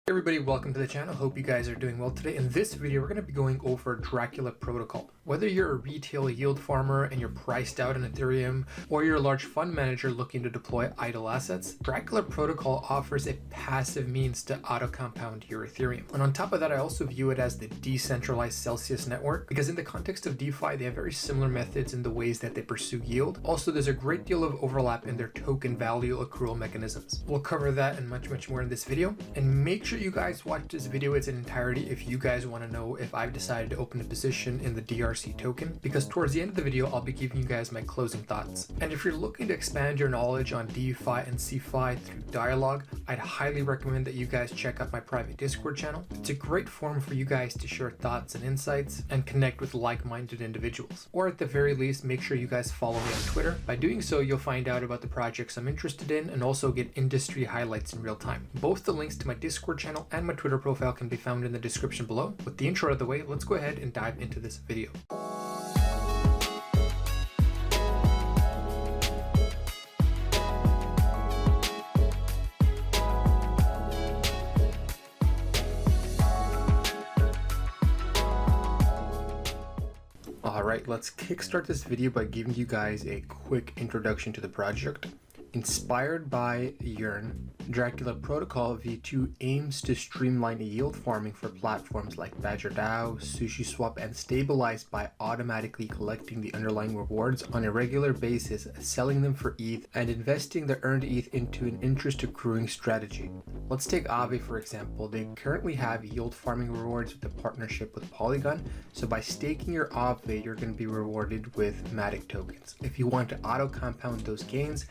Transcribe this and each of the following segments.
Hey everybody, welcome to the channel. Hope you guys are doing well today. In this video, we're going to be going over Dracula protocol. Whether you're a retail yield farmer and you're priced out in Ethereum, or you're a large fund manager looking to deploy idle assets, Dracula protocol offers a passive means to auto-compound your Ethereum. And on top of that, I also view it as the decentralized Celsius network, because in the context of DeFi, they have very similar methods in the ways that they pursue yield. Also, there's a great deal of overlap in their token value accrual mechanisms. We'll cover that and much more in this video. And make sure you guys watch this video in its entirety if you guys want to know if I've decided to open a position in the DRC token, because towards the end of the video I'll be giving you guys my closing thoughts. And if you're looking to expand your knowledge on DeFi and CeFi through dialogue, I'd highly recommend that you guys check out my private Discord channel. It's a great forum for you guys to share thoughts and insights and connect with like-minded individuals. Or at the very least, make sure you guys follow me on Twitter. By doing so, you'll find out about the projects I'm interested in and also get industry highlights in real time. Both the links to my Discord channel and my Twitter profile can be found in the description below. With the intro out of the way, let's go ahead and dive into this video. Alright, let's kickstart this video by giving you guys a quick introduction to the project. Inspired by Yearn, Dracula Protocol V2 aims to streamline yield farming for platforms like BadgerDAO, SushiSwap, and Stabilized by automatically collecting the underlying rewards on a regular basis, selling them for ETH, and investing the earned ETH into an interest accruing strategy. Let's take Aave for example. They currently have yield farming rewards with a partnership with Polygon, so by staking your Aave, you're going to be rewarded with Matic tokens. If you want to auto compound those gains,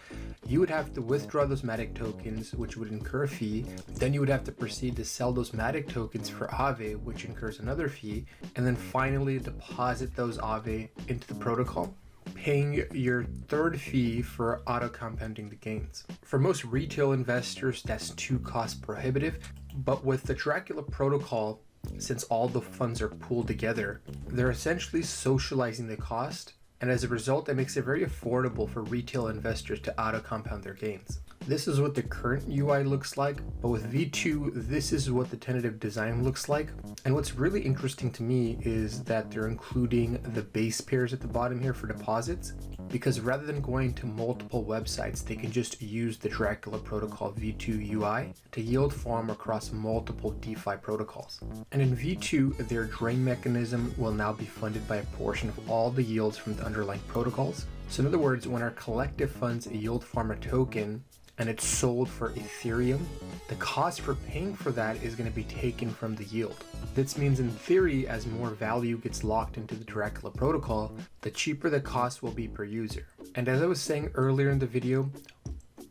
you would have to withdraw those Matic tokens, which would incur a fee. Then you would have to proceed to sell those Matic tokens for Aave, which incurs another fee, and then finally deposit those Aave into the protocol, paying your third fee for auto compounding the gains. For most retail investors, that's too cost prohibitive, but with the Dracula protocol, since all the funds are pooled together, they're essentially socializing the cost, and as a result, it makes it very affordable for retail investors to auto-compound their gains. This is what the current UI looks like, but with V2, this is what the tentative design looks like. And what's really interesting to me is that they're including the base pairs at the bottom here for deposits, because rather than going to multiple websites, they can just use the Dracula Protocol V2 UI to yield farm across multiple DeFi protocols. And in V2, their drain mechanism will now be funded by a portion of all the yields from the underlying protocols. So in other words, when our collective funds yield farm a token and it's sold for Ethereum, the cost for paying for that is going to be taken from the yield. This means in theory, as more value gets locked into the Dracula protocol, the cheaper the cost will be per user. And as I was saying earlier in the video,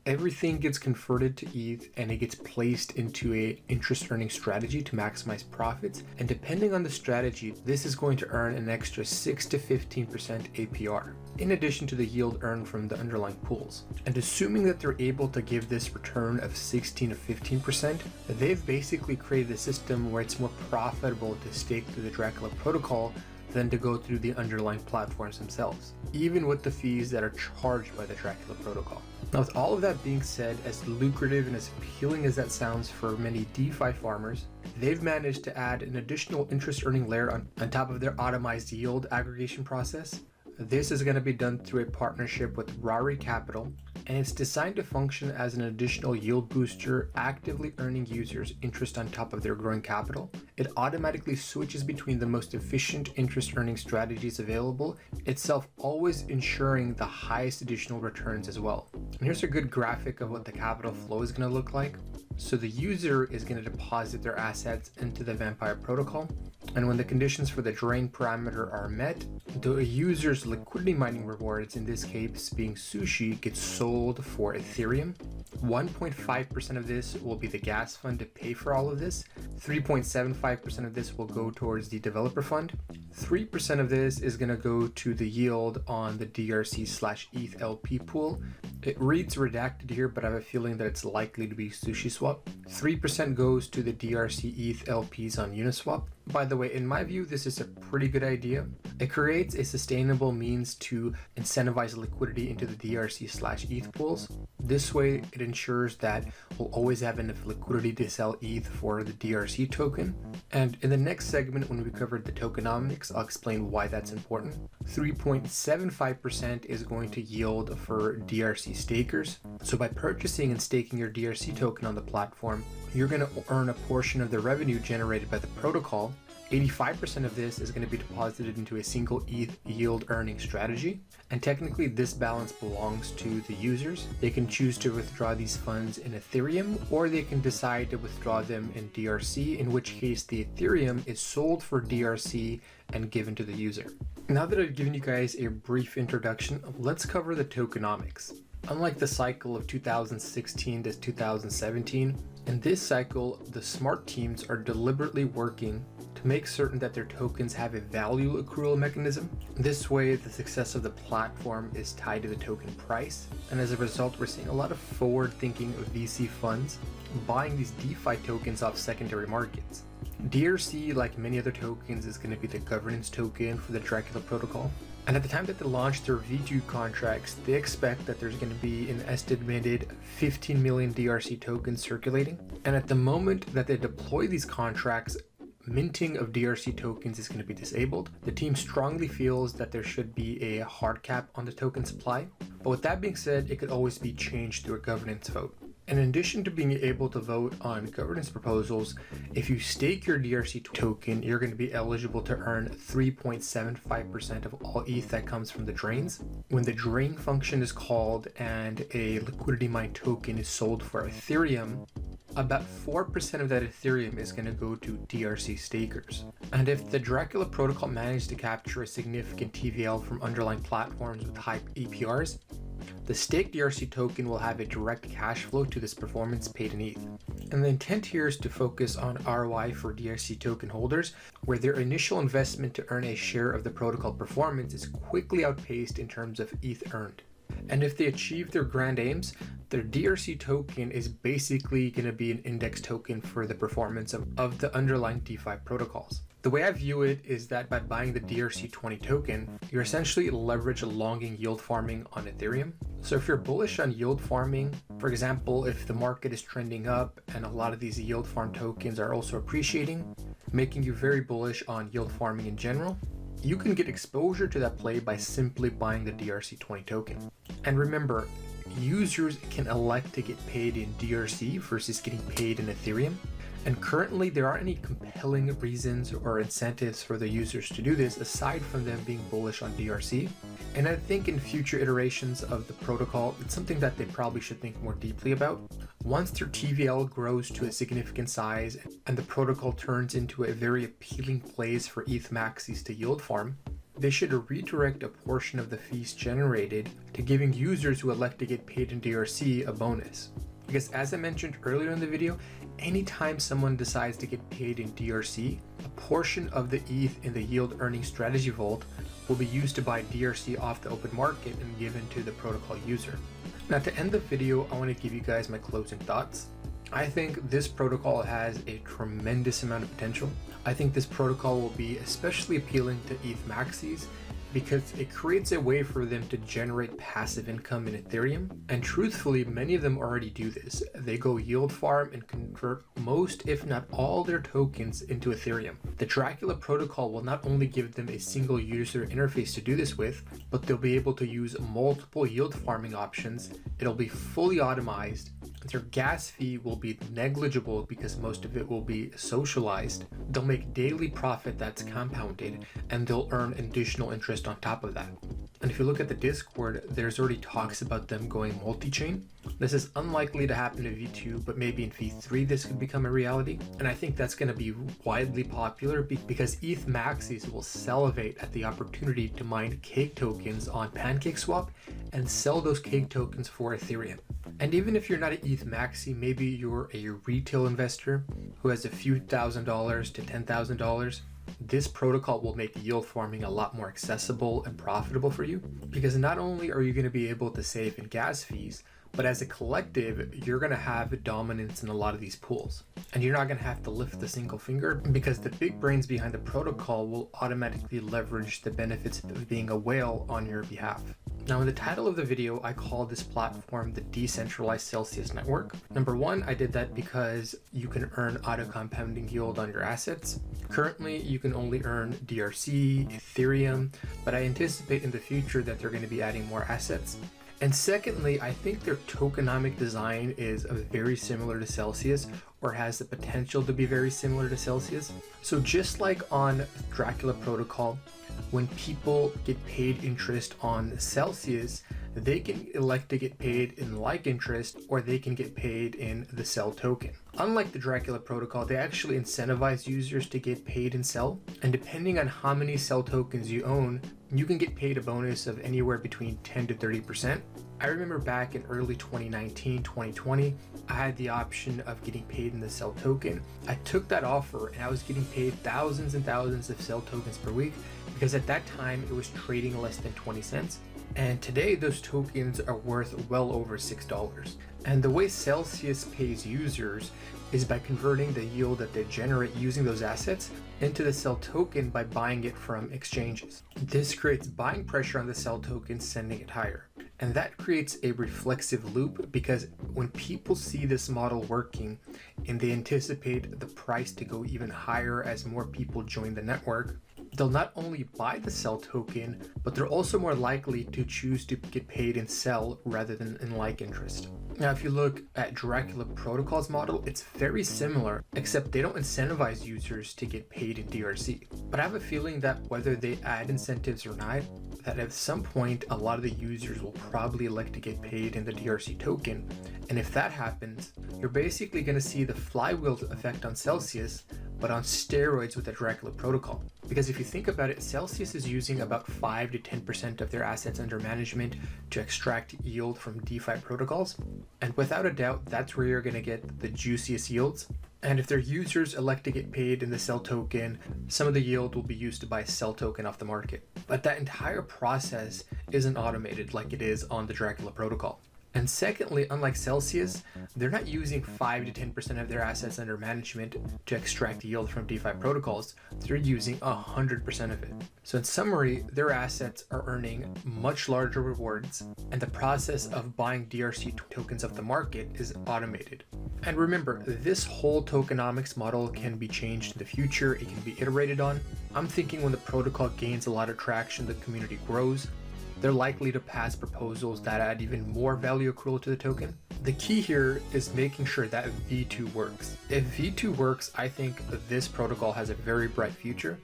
everything gets converted to ETH and it gets placed into a interest earning strategy to maximize profits. And depending on the strategy, this is going to earn an extra 6 to 15% APR, in addition to the yield earned from the underlying pools. And assuming that they're able to give this return of 16 to 15%, they've basically created a system where it's more profitable to stake through the Dracula protocol than to go through the underlying platforms themselves, even with the fees that are charged by the Dracula protocol. Now, with all of that being said, as lucrative and as appealing as that sounds for many DeFi farmers, they've managed to add an additional interest earning layer on top of their automized yield aggregation process. This is going to be done through a partnership with Rari Capital, and it's designed to function as an additional yield booster, actively earning users interest on top of their growing capital. It automatically switches between the most efficient interest earning strategies available, itself always ensuring the highest additional returns as well. And here's a good graphic of what the capital flow is going to look like. So the user is going to deposit their assets into the Vampire protocol, and when the conditions for the drain parameter are met, the user's liquidity mining rewards, in this case being Sushi, gets sold for Ethereum. 1.5% of this will be the gas fund to pay for all of this. 3.75% of this will go towards the developer fund. 3% of this is going to go to the yield on the DRC/ETH LP pool. It reads redacted here, but I have a feeling that it's likely to be SushiSwap. 3% goes to the DRC ETH LPs on Uniswap. By the way, in my view, this is a pretty good idea. It creates a sustainable means to incentivize liquidity into the DRC/ETH pools. This way, it It ensures that we'll always have enough liquidity to sell ETH for the DRC token. And in the next segment, when we cover the tokenomics, I'll explain why that's important. 3.75% is going to yield for DRC stakers. So by purchasing and staking your DRC token on the platform, you're going to earn a portion of the revenue generated by the protocol. 85% of this is going to be deposited into a single ETH yield earning strategy. And technically this balance belongs to the users. They can choose to withdraw these funds in Ethereum, or they can decide to withdraw them in DRC, in which case the Ethereum is sold for DRC and given to the user. Now that I've given you guys a brief introduction, let's cover the tokenomics. Unlike the cycle of 2016 to 2017, in this cycle, the smart teams are deliberately working to make certain that their tokens have a value accrual mechanism. This way, the success of the platform is tied to the token price, and as a result, we're seeing a lot of forward-thinking VC funds buying these DeFi tokens off secondary markets. DRC, like many other tokens, is going to be the governance token for the Dracula protocol. And at the time that they launch their V2 contracts, they expect that there's going to be an estimated 15 million DRC tokens circulating. And at the moment that they deploy these contracts, minting of DRC tokens is going to be disabled. The team strongly feels that there should be a hard cap on the token supply. But with that being said, it could always be changed through a governance vote. And in addition to being able to vote on governance proposals, if you stake your DRC token, you're going to be eligible to earn 3.75% of all ETH that comes from the drains. When the drain function is called and a liquidity mine token is sold for Ethereum, about 4% of that Ethereum is going to go to DRC stakers. And if the Dracula protocol managed to capture a significant TVL from underlying platforms with high APRs, the staked DRC token will have a direct cash flow to this performance paid in ETH. And the intent here is to focus on ROI for DRC token holders, where their initial investment to earn a share of the protocol performance is quickly outpaced in terms of ETH earned. And if they achieve their grand aims, their DRC token is basically going to be an index token for the performance of the underlying DeFi protocols. The way I view it is that by buying the DRC20 token, you're essentially leverage longing yield farming on Ethereum. So if you're bullish on yield farming, for example, if the market is trending up and a lot of these yield farm tokens are also appreciating, making you very bullish on yield farming in general, you can get exposure to that play by simply buying the DRC20 token. And remember, users can elect to get paid in DRC versus getting paid in Ethereum. And currently there aren't any compelling reasons or incentives for the users to do this aside from them being bullish on DRC. And I think in future iterations of the protocol, it's something that they probably should think more deeply about. Once their TVL grows to a significant size and the protocol turns into a very appealing place for ETH maxis to yield farm, they should redirect a portion of the fees generated to giving users who elect to get paid in DRC a bonus. Because as I mentioned earlier in the video, anytime someone decides to get paid in DRC, a portion of the ETH in the yield earning strategy vault will be used to buy DRC off the open market and given to the protocol user. Now to end the video, I want to give you guys my closing thoughts. I think this protocol has a tremendous amount of potential. I think this protocol will be especially appealing to ETH maxis because it creates a way for them to generate passive income in Ethereum. And truthfully, many of them already do this. They go yield farm and convert most, if not all, their tokens into Ethereum. The Dracula protocol will not only give them a single user interface to do this with, but they'll be able to use multiple yield farming options. It'll be fully automized. Their gas fee will be negligible because most of it will be socialized. They'll make daily profit that's compounded, and they'll earn additional interest on top of that. And if you look at the Discord, there's already talks about them going multi-chain. This is unlikely to happen in V2, but maybe in V3 this could become a reality. And I think that's going to be widely popular because ETH maxis will salivate at the opportunity to mine cake tokens on PancakeSwap and sell those cake tokens for Ethereum. And even if you're not an ETH maxi, maybe you're a retail investor who has a few $1,000s to $10,000, this protocol will make yield farming a lot more accessible and profitable for you, because not only are you going to be able to save in gas fees, but as a collective, you're going to have dominance in a lot of these pools. And you're not going to have to lift a single finger because the big brains behind the protocol will automatically leverage the benefits of being a whale on your behalf. Now in the title of the video, I call this platform the Decentralized Celsius Network. Number one, I did that because you can earn auto compounding yield on your assets. Currently, you can only earn DRC, Ethereum, but I anticipate in the future that they're going to be adding more assets. And secondly, I think their tokenomic design is very similar to Celsius, or has the potential to be very similar to Celsius. So just like on Dracula protocol, when people get paid interest on Celsius, they can elect to get paid in like interest, or they can get paid in the CEL token. Unlike the Dracula protocol, they actually incentivize users to get paid in CEL, and depending on how many CEL tokens you own, you can get paid a bonus of anywhere between 10 to 30%. I remember back in early 2019, 2020, I had the option of getting paid in the CEL token. I took that offer and I was getting paid thousands and thousands of CEL tokens per week, because at that time it was trading less than 20 cents. And today those tokens are worth well over $6. And the way Celsius pays users is by converting the yield that they generate using those assets into the CEL token by buying it from exchanges. This creates buying pressure on the CEL token, sending it higher. And that creates a reflexive loop, because when people see this model working and they anticipate the price to go even higher as more people join the network, they'll not only buy the CEL token, but they're also more likely to choose to get paid in CEL rather than in like interest. Now, if you look at Dracula Protocol's model, it's very similar, except they don't incentivize users to get paid in DRC. But I have a feeling that whether they add incentives or not, that at some point, a lot of the users will probably elect to get paid in the DRC token. And if that happens, you're basically going to see the flywheel effect on Celsius, but on steroids with the Dracula protocol. Because if you think about it, Celsius is using about 5 to 10% of their assets under management to extract yield from DeFi protocols. And without a doubt, that's where you're going to get the juiciest yields. And if their users elect to get paid in the CEL token, some of the yield will be used to buy CEL token off the market. But that entire process isn't automated like it is on the Dracula protocol. And secondly, unlike Celsius, they're not using 5 to 10% of their assets under management to extract yield from DeFi protocols. They're using 100% of it. So in summary, their assets are earning much larger rewards, and the process of buying DRC tokens off the market is automated. And remember, this whole tokenomics model can be changed in the future. It can be iterated on. I'm thinking when the protocol gains a lot of traction, the community grows, they're likely to pass proposals that add even more value accrual to the token. The key here is making sure that V2 works. If V2 works, I think this protocol has a very bright future.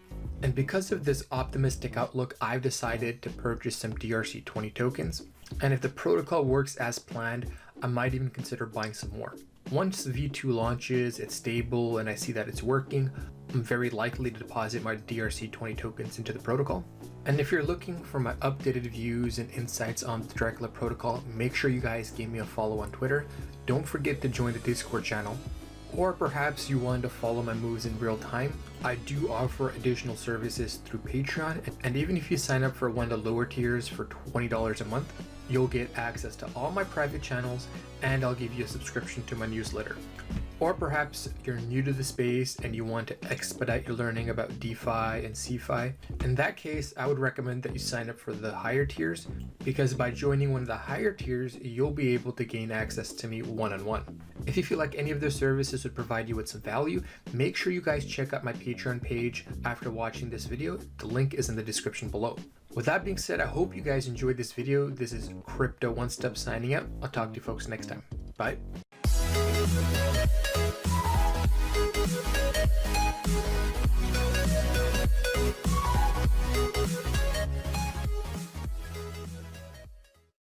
And because of this optimistic outlook, I've decided to purchase some DRC20 tokens. And if the protocol works as planned, I might even consider buying some more. Once V2 launches, it's stable, and I see that it's working, I'm very likely to deposit my DRC20 tokens into the protocol. And if you're looking for my updated views and insights on the Dracula protocol, make sure you guys give me a follow on Twitter. Don't forget to join the Discord channel. Or perhaps you want to follow my moves in real time. I do offer additional services through Patreon, and even if you sign up for one of the lower tiers for $20 a month, you'll get access to all my private channels, and I'll give you a subscription to my newsletter. Or perhaps you're new to the space and you want to expedite your learning about DeFi and CeFi. In that case, I would recommend that you sign up for the higher tiers, because by joining one of the higher tiers, you'll be able to gain access to me one-on-one. If you feel like any of their services would provide you with some value, make sure you guys check out my Patreon page after watching this video. The link is in the description below. With that being said, I hope you guys enjoyed this video. This is CryptoOneStop signing out. I'll talk to you folks next time. Bye.